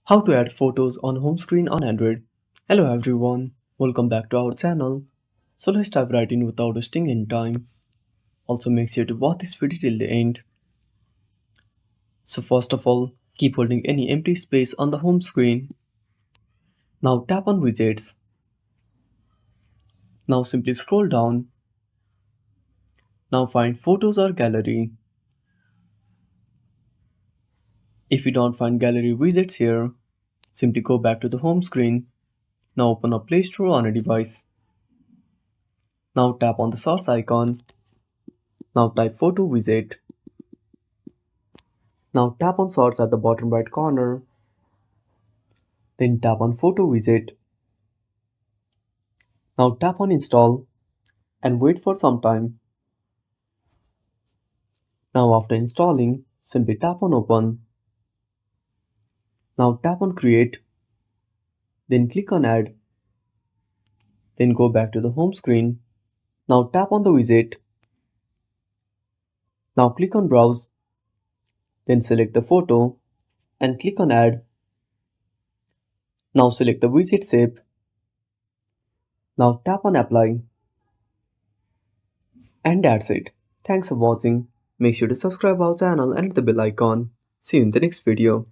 How to add photos on home screen on Android. Hello everyone, welcome back to our channel. So let's dive right in without wasting any time. Also make sure to watch this video till the end. So first of all, keep holding any empty space on the home screen. Now tap on widgets. Now simply scroll down. Now find photos or gallery. If you don't find gallery widgets here, simply go back to the home screen. Now open up Play Store on a device. Now tap on the source icon. Now type photo widget. Now tap on source at the bottom right corner. Then tap on photo widget. Now tap on install and wait for some time. Now after installing, simply tap on open. Now tap on create. Then click on add. Then go back to the home screen. Now tap on the widget. Now click on browse. Then select the photo and click on add. Now select the widget shape. Now tap on apply. And that's it. Thanks for watching. Make sure to subscribe our channel and hit the bell icon. See you in the next video.